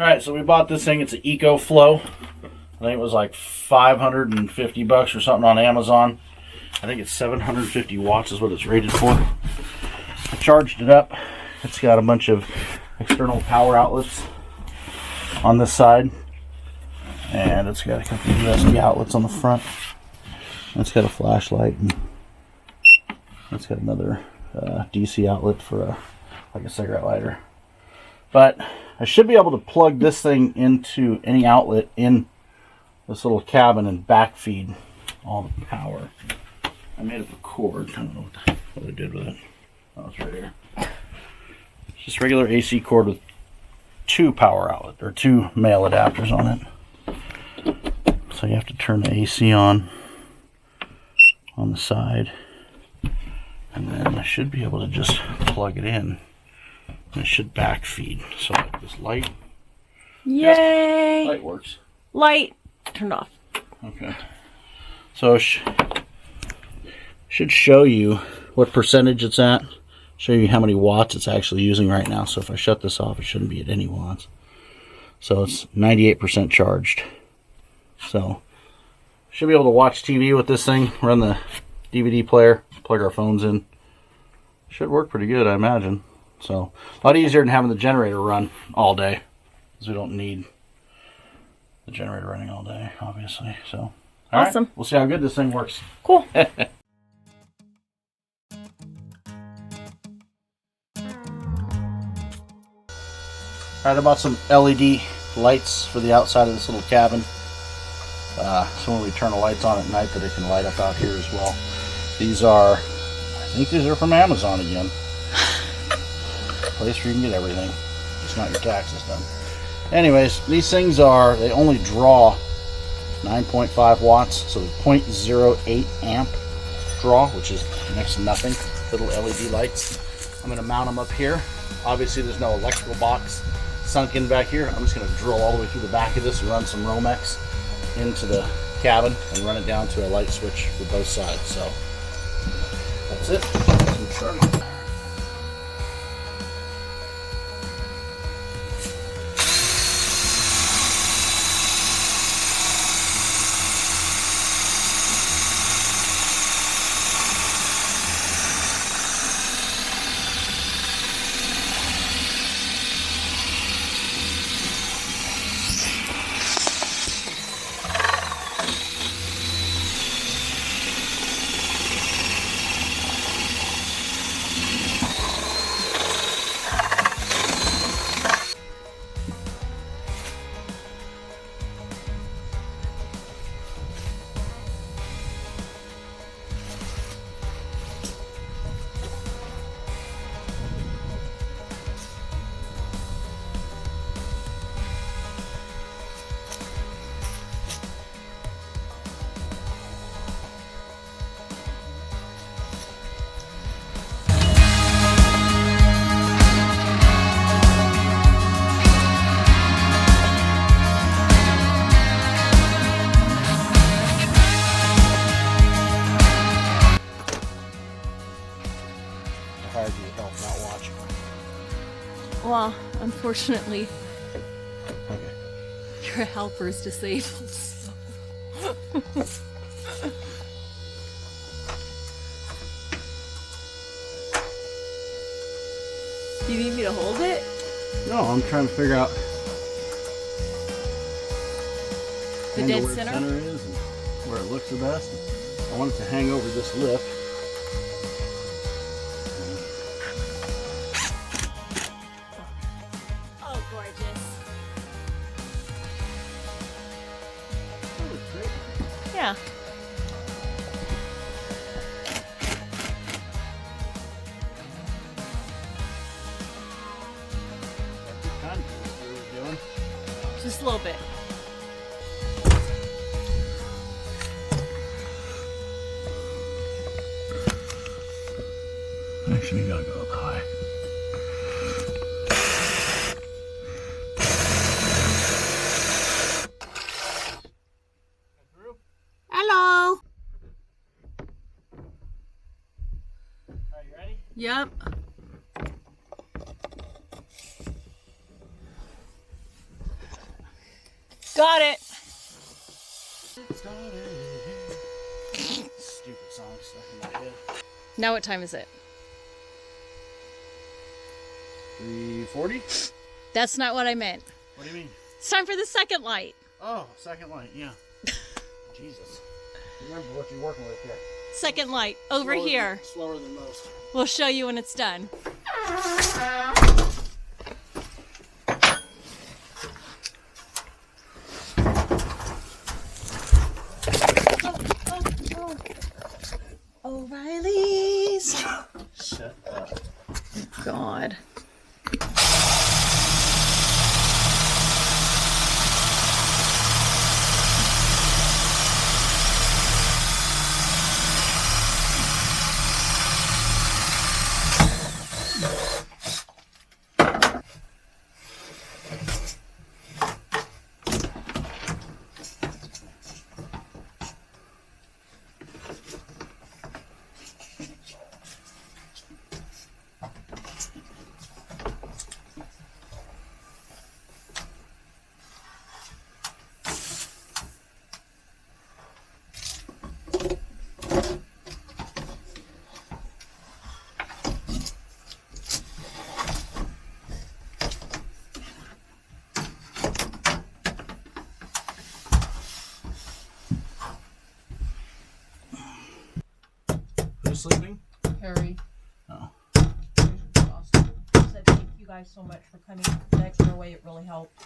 Alright, so we bought this thing. It's an EcoFlow. I think it was like $550 or something on Amazon. I think it's 750 watts is what it's rated for. I charged it up. It's got a bunch of external power outlets on this side. And it's got a couple of USB outlets on the front. And it's got a flashlight. And it's got another DC outlet for like a cigarette lighter. But I should be able to plug this thing into any outlet in this little cabin and backfeed all the power. I made up a cord. I don't know what I did with it. Oh, it's right here. It's just regular AC cord with two power outlets, or two male adapters on it. So you have to turn the AC on the side. And then I should be able to just plug it in. And it should backfeed. So like this light. Yay! Light works. Light turned off. Okay. So should show you what percentage it's at. Show you how many watts it's actually using right now. So if I shut this off, it shouldn't be at any watts. So it's 98% charged. So should be able to watch TV with this thing. Run the DVD player. Plug our phones in. Should work pretty good, I imagine. So a lot easier than having the generator run all day, because we don't need the generator running all day, obviously. So awesome. Right, we'll see how good this thing works. Cool. Alright, I bought some LED lights for the outside of this little cabin. So when we turn the lights on at night, that it can light up out here as well. These are, I think these are from Amazon again. Place where you can get everything. It's not your taxes done. Anyways, these things are, they only draw 9.5 watts, so 0.08 amp draw, which is next to nothing. Little LED lights. I'm going to mount them up here. Obviously there's no electrical box sunk in back here. I'm just going to drill all the way through the back of this and run some Romex into the cabin and run it down to a light switch for both sides. So that's it. Some Well, unfortunately, okay. your helper's disabled. So. Do you need me to hold it? No, I'm trying to figure out the dead where center? The center is and where it looks the best. I want it to hang over this lip. Oh, gorgeous. Oh, it's great. Yeah. Just a little bit. Actually, you gotta go up high. Hello. Are you ready? Yep. Got it. Stupid song stuck in my head. Now what time is it? 3:40? That's not what I meant. What do you mean? It's time for the second light. Oh, second light, yeah. Jesus. Remember what you're working with here. Second light, over here. Slower than most. We'll show you when it's done. O'Reilly's. Shut up. God. Who's sleeping? Harry. Oh. Awesome. He said thank you guys so much for coming the extra way. It really helped.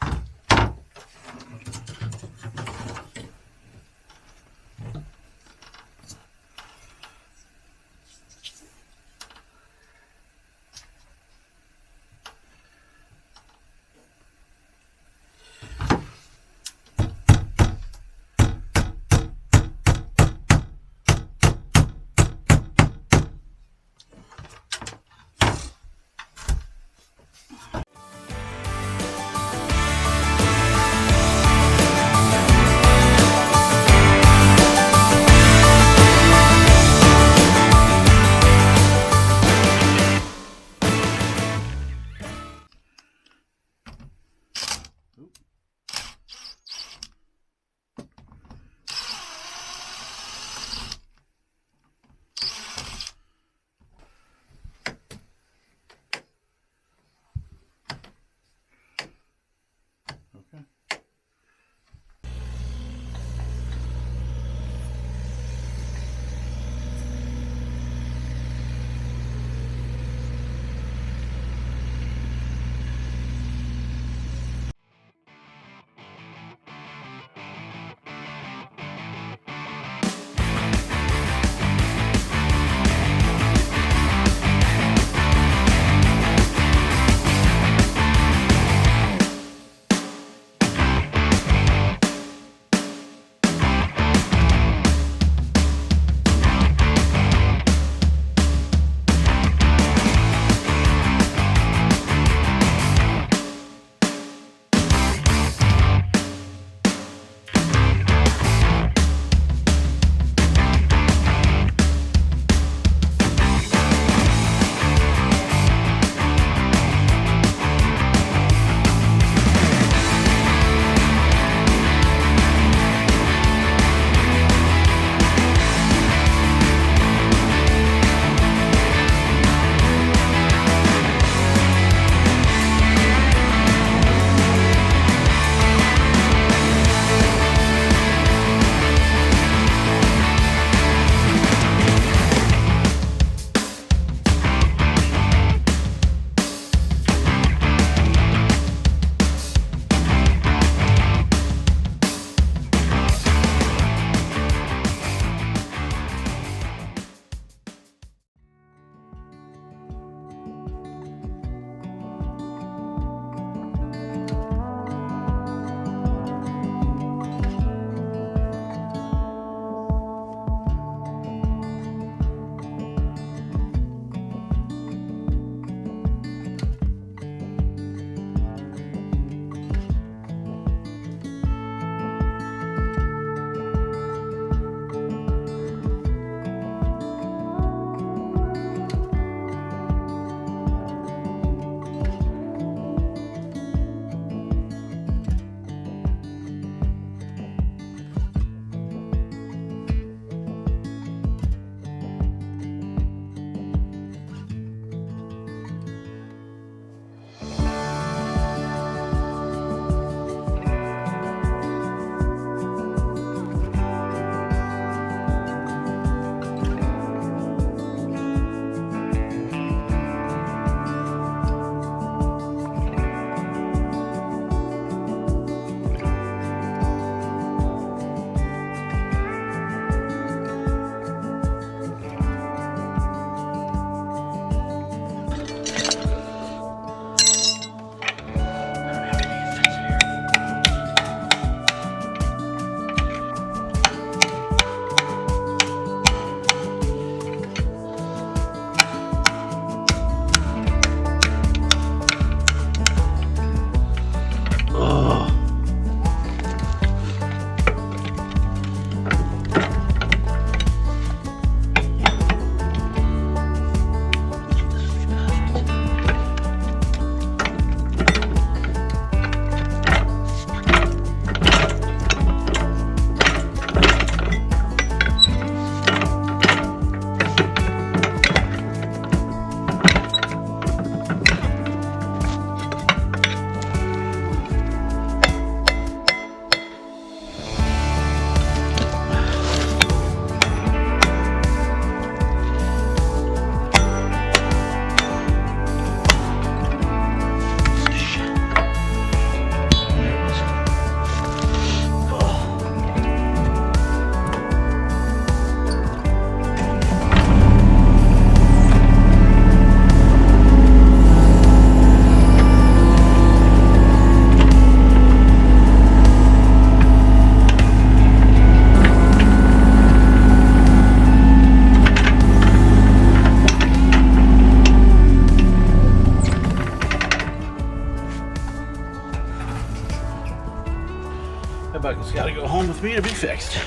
That bucket's got to go home with me to be fixed.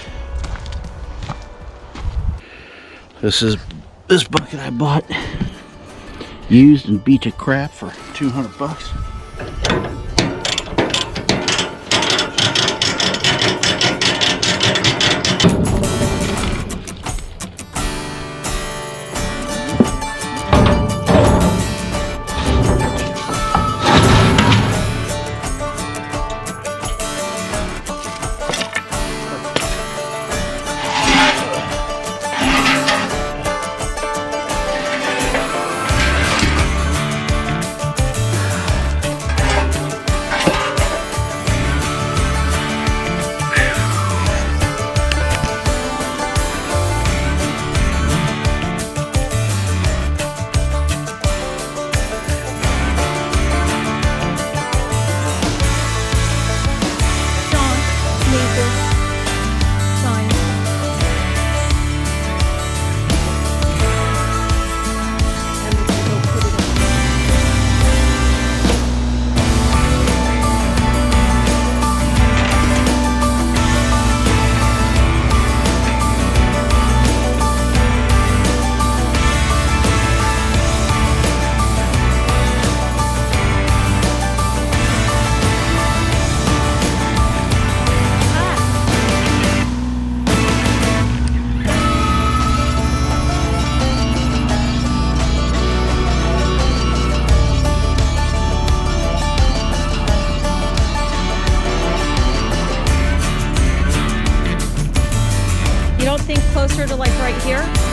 This bucket I bought used and beat to crap for 200 bucks. Think closer to like right here.